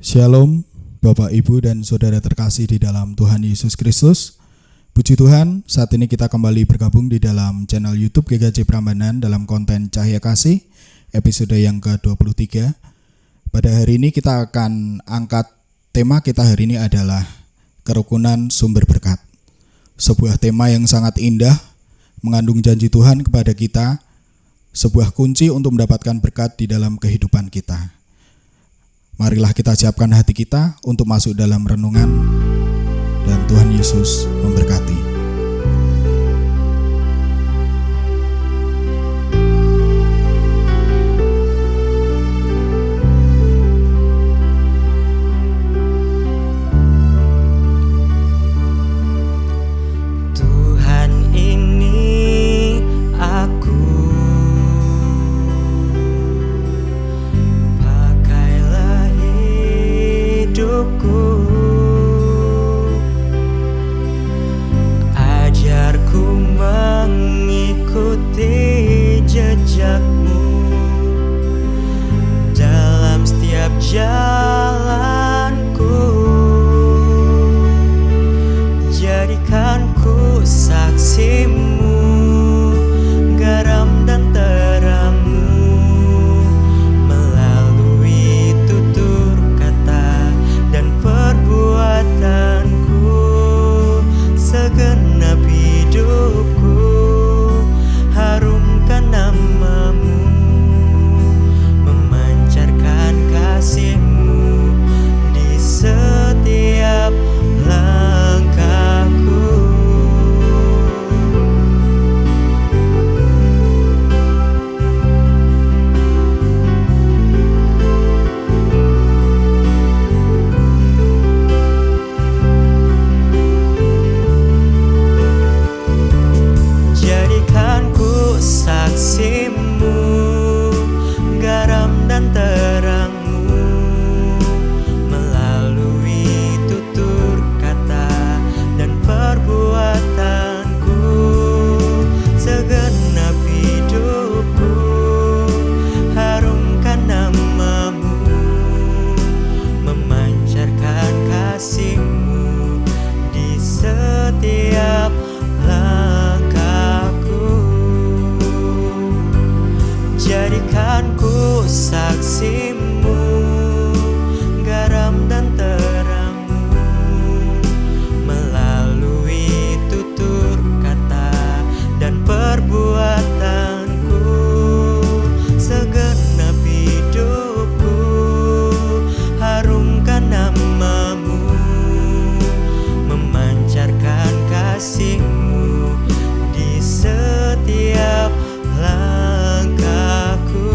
Shalom, Bapak, Ibu, dan Saudara terkasih di dalam Tuhan Yesus Kristus. Puji Tuhan, saat ini kita kembali bergabung di dalam channel YouTube GKJ Prambanan dalam konten Cahaya Kasih, episode yang ke-23. Pada hari ini kita akan angkat tema kita hari ini adalah kerukunan sumber berkat. Sebuah tema yang sangat indah, mengandung janji Tuhan kepada kita, sebuah kunci untuk mendapatkan berkat di dalam kehidupan kita. Marilah kita siapkan hati kita untuk masuk dalam renungan, dan Tuhan Yesus memberkati. Jalanku, jadikanku saksimu, garam dan terangmu, melalui tutur kata dan perbuatanku, segenap hidupku, harumkan namamu, memancarkan kasihmu di setiap langkahku. Jadikanku saksimu, garam dan terangmu, melalui tutur kata dan perbuatanku, segenap hidupku, harumkan namamu, memancarkan kasihmu di setiap langkahku. Jadikanku saksimu, garam dan terangmu, melalui tutur kata dan perbuatanku, segenap hidupku, harumkan namamu, memancarkan kasihmu di setiap langkahku.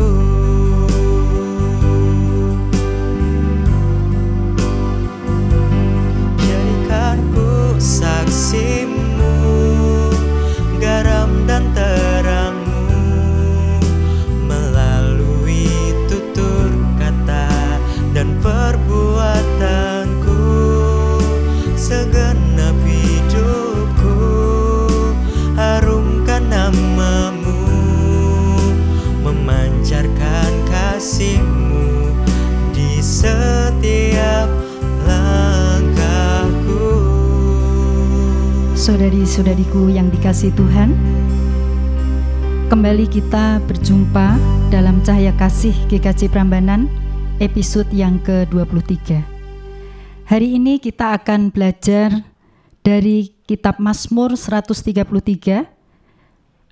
Jadikanku saksimu, garam dan terangmu, melalui tutur kata dan perbuatanku, segenap hidupku, harumkan namamu, memancarkan kasihmu di setiap langkahku. Saudari-saudariku yang dikasihi Tuhan, kembali kita berjumpa dalam Cahaya Kasih GKJ Prambanan episode yang ke-23. Hari ini kita akan belajar dari kitab Mazmur 133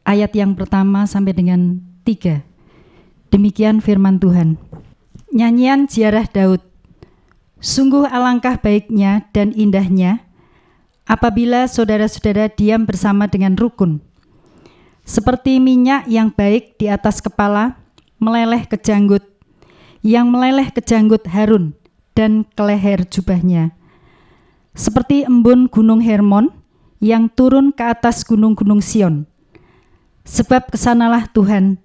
ayat yang pertama sampai dengan 3. Demikian firman Tuhan. Nyanyian ziarah Daud. Sungguh alangkah baiknya dan indahnya apabila saudara-saudara diam bersama dengan rukun. Seperti minyak yang baik di atas kepala, meleleh ke janggut, yang meleleh ke janggut Harun dan ke leher jubahnya. Seperti embun gunung Hermon yang turun ke atas gunung-gunung Sion. Sebab kesanalah Tuhan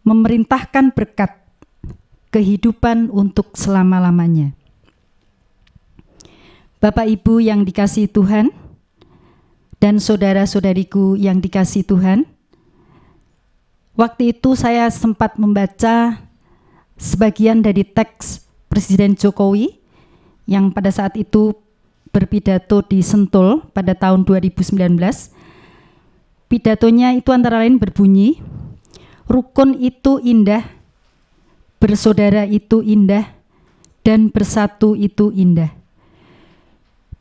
memerintahkan berkat, kehidupan untuk selama-lamanya. Bapak Ibu yang dikasihi Tuhan, dan saudara-saudariku yang dikasihi Tuhan, waktu itu saya sempat membaca sebagian dari teks Presiden Jokowi yang pada saat itu berpidato di Sentul pada tahun 2019. Pidatonya itu antara lain berbunyi, rukun itu indah, bersaudara itu indah, dan bersatu itu indah.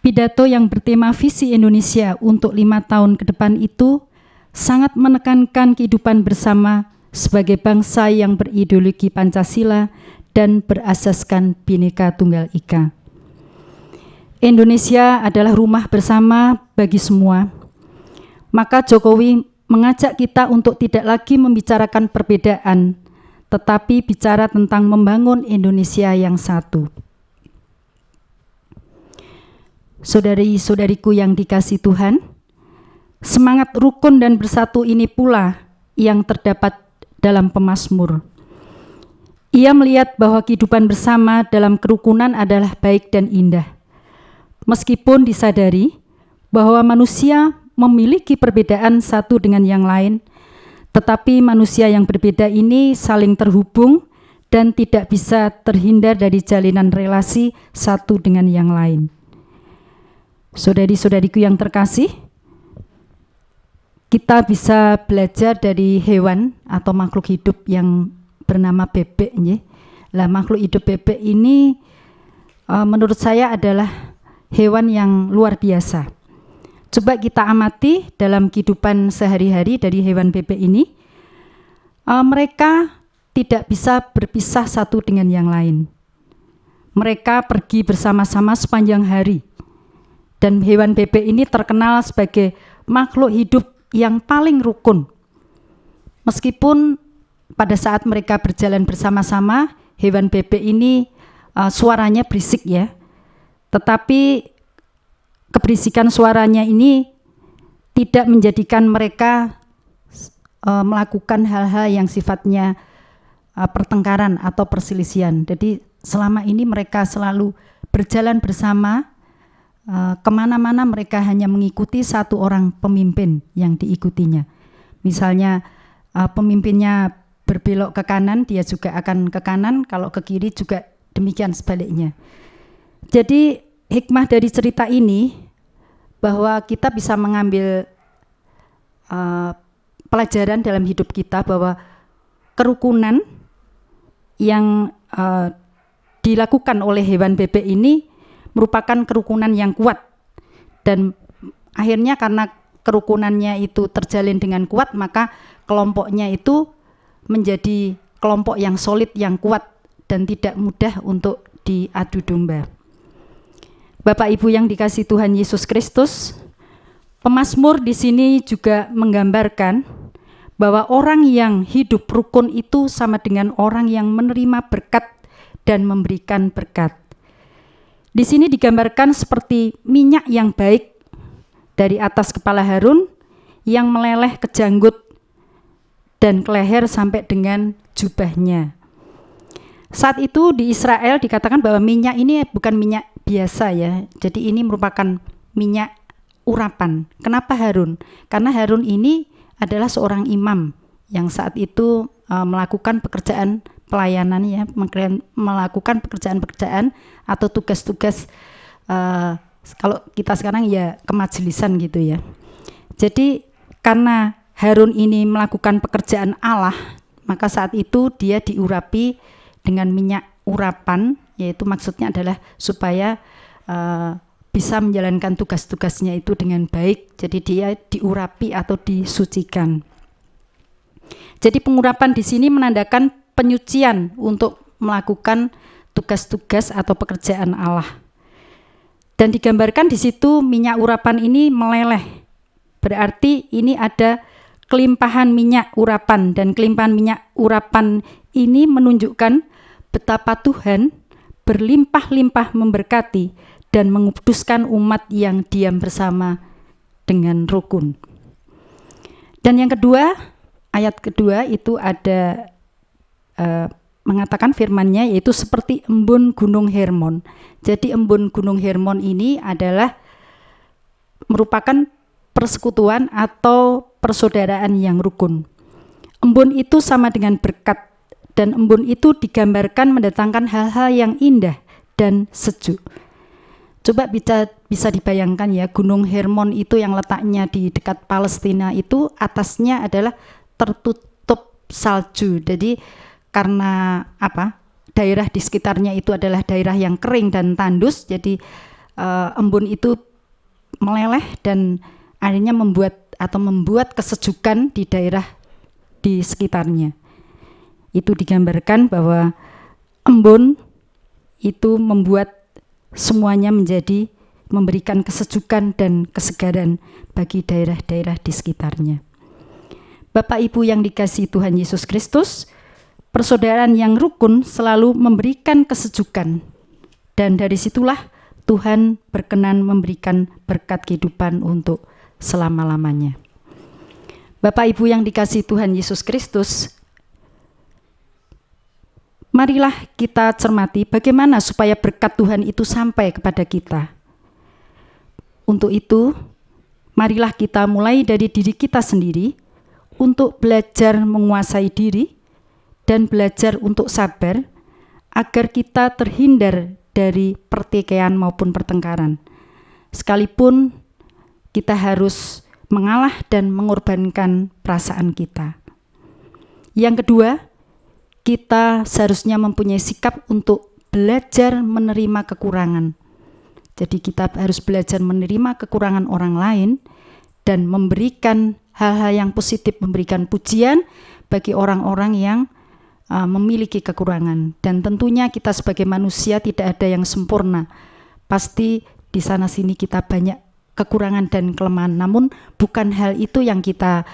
Pidato yang bertema visi Indonesia untuk 5 tahun ke depan itu sangat menekankan kehidupan bersama sebagai bangsa yang berideologi Pancasila dan berasaskan Bhinneka Tunggal Ika. Indonesia adalah rumah bersama bagi semua. Maka Jokowi mengajak kita untuk tidak lagi membicarakan perbedaan, tetapi bicara tentang membangun Indonesia yang satu. Saudari-saudariku yang dikasihi Tuhan, semangat rukun dan bersatu ini pula yang terdapat dalam Pemazmur. Ia melihat bahwa kehidupan bersama dalam kerukunan adalah baik dan indah. Meskipun disadari bahwa manusia memiliki perbedaan satu dengan yang lain, tetapi manusia yang berbeda ini saling terhubung dan tidak bisa terhindar dari jalinan relasi satu dengan yang lain. Saudari-saudariku yang terkasih, kita bisa belajar dari hewan atau makhluk hidup yang bernama bebek. Lah, makhluk hidup bebek ini menurut saya adalah hewan yang luar biasa. Coba kita amati dalam kehidupan sehari-hari dari hewan bebek ini. Mereka tidak bisa berpisah satu dengan yang lain. Mereka pergi bersama-sama sepanjang hari. Dan hewan bebek ini terkenal sebagai makhluk hidup yang paling rukun. Meskipun pada saat mereka berjalan bersama-sama, hewan bebek ini suaranya berisik ya. Tetapi keberisikan suaranya ini tidak menjadikan mereka melakukan hal-hal yang sifatnya pertengkaran atau perselisihan. Jadi selama ini mereka selalu berjalan bersama. Kemana-mana mereka hanya mengikuti satu orang pemimpin yang diikutinya. Misalnya pemimpinnya berbelok ke kanan, dia juga akan ke kanan, kalau ke kiri juga demikian sebaliknya. Jadi hikmah dari cerita ini bahwa kita bisa mengambil pelajaran dalam hidup kita bahwa kerukunan yang dilakukan oleh hewan bebek ini merupakan kerukunan yang kuat, dan akhirnya karena kerukunannya itu terjalin dengan kuat, maka kelompoknya itu menjadi kelompok yang solid, yang kuat, dan tidak mudah untuk diadu domba. Bapak Ibu yang dikasihi Tuhan Yesus Kristus, Pemazmur di sini juga menggambarkan bahwa orang yang hidup rukun itu sama dengan orang yang menerima berkat dan memberikan berkat. Di sini digambarkan seperti minyak yang baik dari atas kepala Harun yang meleleh ke janggut dan ke leher sampai dengan jubahnya. Saat itu di Israel dikatakan bahwa minyak ini bukan minyak biasa ya. Jadi ini merupakan minyak urapan. Kenapa Harun? Karena Harun ini adalah seorang imam yang saat itu melakukan pekerjaan pelayanan ya, melakukan pekerjaan-pekerjaan atau tugas-tugas kalau kita sekarang ya kemajelisan gitu ya. Jadi karena Harun ini melakukan pekerjaan Allah, maka saat itu dia diurapi dengan minyak urapan, yaitu maksudnya adalah supaya bisa menjalankan tugas-tugasnya itu dengan baik. Jadi dia diurapi atau disucikan. Jadi pengurapan di sini menandakan penyucian untuk melakukan tugas-tugas atau pekerjaan Allah. Dan digambarkan di situ minyak urapan ini meleleh. Berarti ini ada kelimpahan minyak urapan, dan kelimpahan minyak urapan ini menunjukkan betapa Tuhan berlimpah-limpah memberkati dan menguduskan umat yang diam bersama dengan rukun. Dan yang kedua, ayat kedua itu ada mengatakan firman-Nya, yaitu seperti embun gunung Hermon. Jadi embun gunung Hermon ini adalah merupakan persekutuan atau persaudaraan yang rukun. Embun itu sama dengan berkat, dan embun itu digambarkan mendatangkan hal-hal yang indah dan sejuk. Coba bisa dibayangkan ya, Gunung Hermon itu yang letaknya di dekat Palestina itu atasnya adalah tertutup salju. Jadi karena daerah di sekitarnya itu adalah daerah yang kering dan tandus, jadi embun itu meleleh dan akhirnya membuat kesejukan di daerah di sekitarnya. Itu digambarkan bahwa embun itu membuat semuanya memberikan kesejukan dan kesegaran bagi daerah-daerah di sekitarnya. Bapak Ibu yang dikasihi Tuhan Yesus Kristus, persaudaraan yang rukun selalu memberikan kesejukan, dan dari situlah Tuhan berkenan memberikan berkat kehidupan untuk selama-lamanya. Bapak Ibu yang dikasihi Tuhan Yesus Kristus, marilah kita cermati bagaimana supaya berkat Tuhan itu sampai kepada kita. Untuk itu, marilah kita mulai dari diri kita sendiri untuk belajar menguasai diri dan belajar untuk sabar agar kita terhindar dari pertikaian maupun pertengkaran. Sekalipun kita harus mengalah dan mengorbankan perasaan kita. Yang kedua, kita seharusnya mempunyai sikap untuk belajar menerima kekurangan. Jadi kita harus belajar menerima kekurangan orang lain dan memberikan hal-hal yang positif, memberikan pujian bagi orang-orang yang memiliki kekurangan. Dan tentunya kita sebagai manusia tidak ada yang sempurna. Pasti di sana-sini kita banyak kekurangan dan kelemahan. Namun bukan hal itu yang kita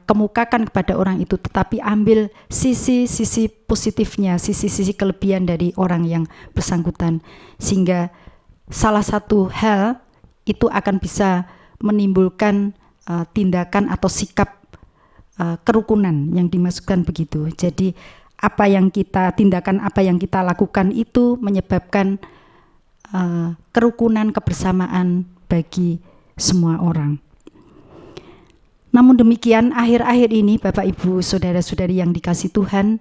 kemukakan kepada orang itu, tetapi ambil sisi-sisi positifnya, sisi-sisi kelebihan dari orang yang bersangkutan, sehingga salah satu hal itu akan bisa menimbulkan tindakan atau sikap kerukunan yang dimaksudkan begitu. Jadi tindakan apa yang kita lakukan itu menyebabkan kerukunan, kebersamaan bagi semua orang. Namun demikian, akhir-akhir ini Bapak Ibu saudara-saudari yang dikasihi Tuhan,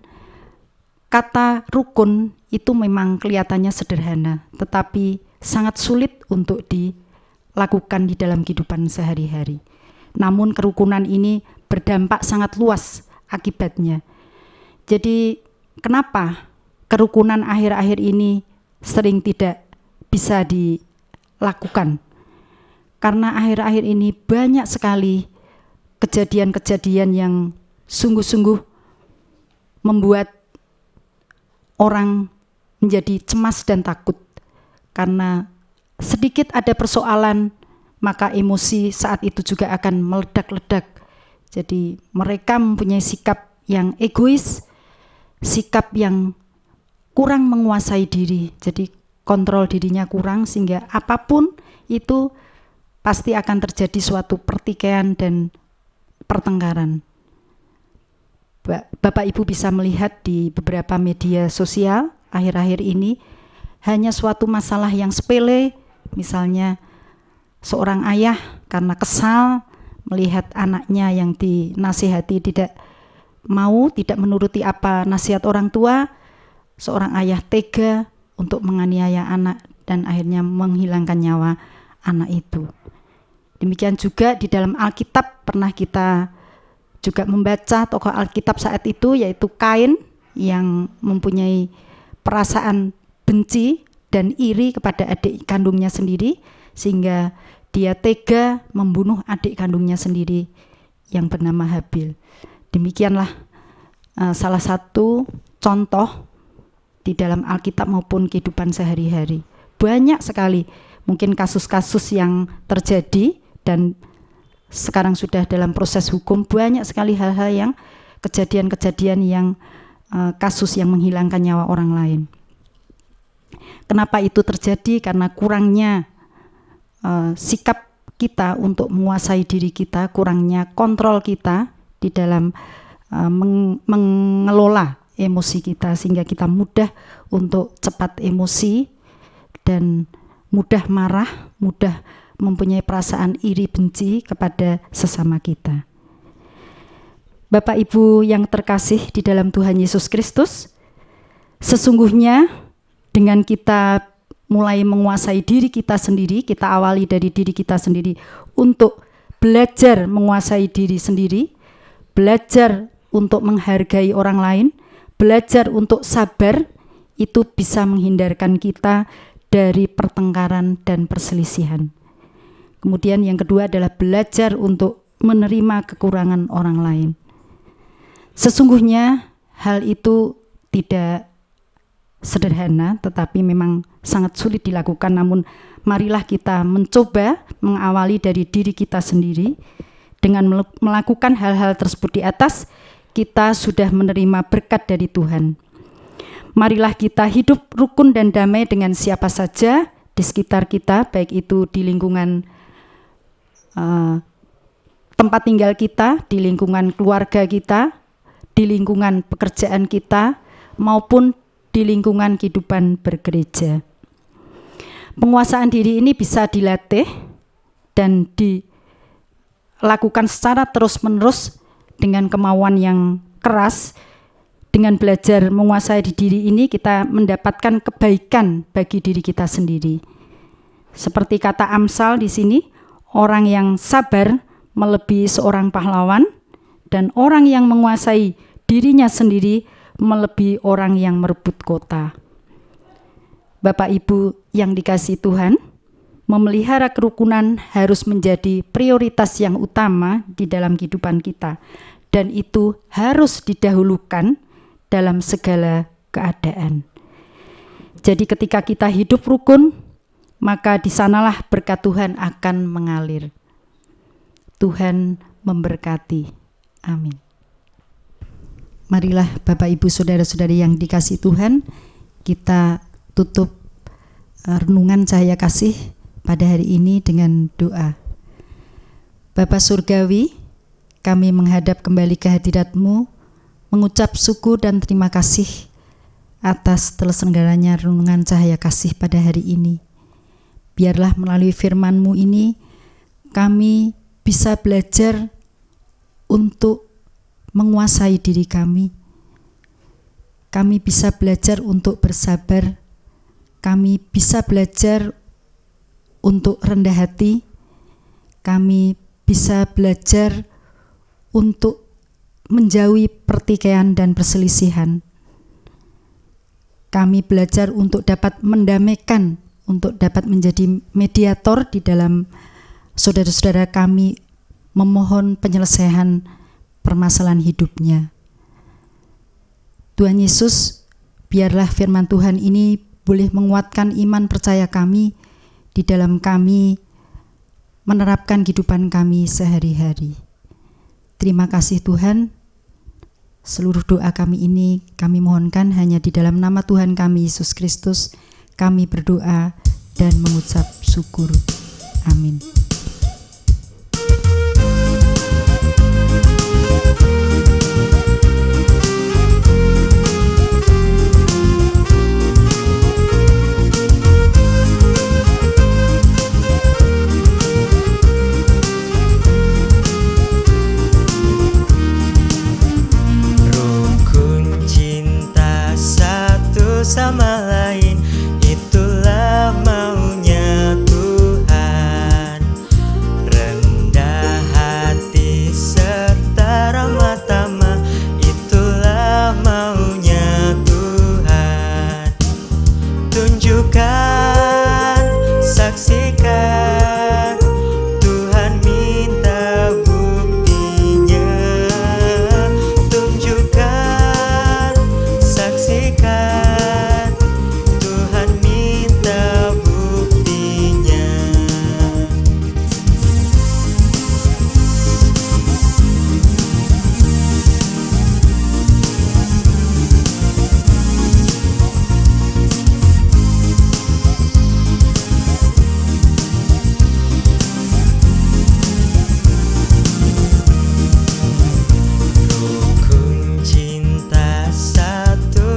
kata rukun itu memang kelihatannya sederhana, tetapi sangat sulit untuk dilakukan di dalam kehidupan sehari-hari. Namun kerukunan ini berdampak sangat luas akibatnya. Jadi kenapa kerukunan akhir-akhir ini sering tidak bisa dilakukan? Karena akhir-akhir ini banyak sekali kejadian-kejadian yang sungguh-sungguh membuat orang menjadi cemas dan takut. Karena sedikit ada persoalan, maka emosi saat itu juga akan meledak-ledak. Jadi mereka mempunyai sikap yang egois, sikap yang kurang menguasai diri. Jadi kontrol dirinya kurang, sehingga apapun itu pasti akan terjadi suatu pertikaian dan pertengkaran. Bapak Ibu bisa melihat di beberapa media sosial akhir-akhir ini, hanya suatu masalah yang sepele, misalnya seorang ayah karena kesal melihat anaknya yang dinasihati tidak menuruti apa nasihat orang tua, seorang ayah tega untuk menganiaya anak dan akhirnya menghilangkan nyawa anak itu. Demikian juga di dalam Alkitab pernah kita juga membaca tokoh Alkitab saat itu, yaitu Kain yang mempunyai perasaan benci dan iri kepada adik kandungnya sendiri, sehingga dia tega membunuh adik kandungnya sendiri yang bernama Habil. Demikianlah salah satu contoh di dalam Alkitab maupun kehidupan sehari-hari. Banyak sekali mungkin kasus-kasus yang terjadi, dan sekarang sudah dalam proses hukum, banyak sekali hal-hal yang kejadian-kejadian yang kasus yang menghilangkan nyawa orang lain. Kenapa itu terjadi? Karena kurangnya sikap kita untuk menguasai diri kita, kurangnya kontrol kita di dalam mengelola emosi kita, sehingga kita mudah untuk cepat emosi dan mudah marah, mudah mempunyai perasaan iri benci kepada sesama kita. Bapak Ibu yang terkasih di dalam Tuhan Yesus Kristus, sesungguhnya dengan kita mulai menguasai diri kita sendiri. Kita awali dari diri kita sendiri untuk belajar menguasai diri sendiri, belajar untuk menghargai orang lain, belajar untuk sabar. Itu bisa menghindarkan kita dari pertengkaran dan perselisihan. Kemudian yang kedua adalah belajar untuk menerima kekurangan orang lain. Sesungguhnya hal itu tidak sederhana, tetapi memang sangat sulit dilakukan. Namun marilah kita mencoba mengawali dari diri kita sendiri. Dengan melakukan hal-hal tersebut di atas, kita sudah menerima berkat dari Tuhan. Marilah kita hidup rukun dan damai dengan siapa saja di sekitar kita, baik itu di lingkungan tempat tinggal kita, di lingkungan keluarga kita, di lingkungan pekerjaan kita, maupun di lingkungan kehidupan bergereja. Penguasaan diri ini bisa dilatih dan dilakukan secara terus-menerus dengan kemauan yang keras. Dengan belajar menguasai diri ini, kita mendapatkan kebaikan bagi diri kita sendiri. Seperti kata Amsal di sini, orang yang sabar melebihi seorang pahlawan, dan orang yang menguasai dirinya sendiri melebihi orang yang merebut kota. Bapak Ibu yang dikasihi Tuhan, memelihara kerukunan harus menjadi prioritas yang utama di dalam kehidupan kita, dan itu harus didahulukan dalam segala keadaan. Jadi ketika kita hidup rukun, maka di sanalah berkat Tuhan akan mengalir. Tuhan memberkati. Amin. Marilah Bapak Ibu Saudara-saudari yang dikasihi Tuhan, kita tutup renungan cahaya kasih pada hari ini dengan doa. Bapa Surgawi, kami menghadap kembali ke hadirat-Mu, mengucap syukur dan terima kasih atas terselenggaranya renungan cahaya kasih pada hari ini. Biarlah melalui firman-Mu ini, kami bisa belajar untuk menguasai diri kami. Kami bisa belajar untuk bersabar. Kami bisa belajar untuk rendah hati. Kami bisa belajar untuk menjauhi pertikaian dan perselisihan. Kami belajar untuk dapat mendamaikan, untuk dapat menjadi mediator di dalam saudara-saudara kami memohon penyelesaian permasalahan hidupnya. Tuhan Yesus, biarlah firman Tuhan ini boleh menguatkan iman percaya kami di dalam kami menerapkan kehidupan kami sehari-hari. Terima kasih Tuhan. Seluruh doa kami ini kami mohonkan hanya di dalam nama Tuhan kami Yesus Kristus. Kami berdoa dan mengucap syukur. Amin. Sama lain, itulah maunya Tuhan. Rendah hati serta ramah tamah, itulah maunya Tuhan. Tunjukkan, saksikan, Tuhan minta buktinya. Tunjukkan, saksikan,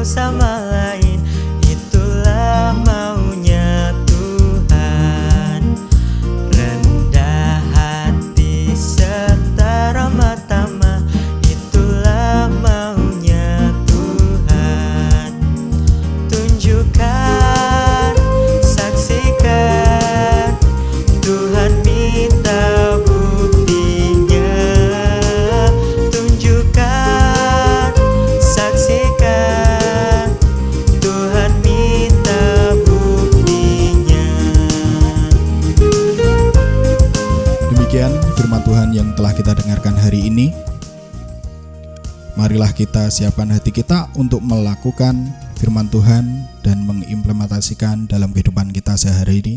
sama lain, itulah maunya Tuhan. Rendah hati serta ramah tamah, itulah maunya Tuhan. Tunjukkan, Demikian firman Tuhan yang telah kita dengarkan hari ini. Marilah kita siapkan hati kita untuk melakukan firman Tuhan dan mengimplementasikan dalam kehidupan kita sehari ini.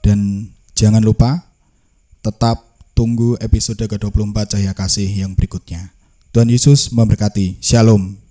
Dan jangan lupa tetap tunggu episode ke-24 Cahaya Kasih yang berikutnya. Tuhan Yesus memberkati. Shalom.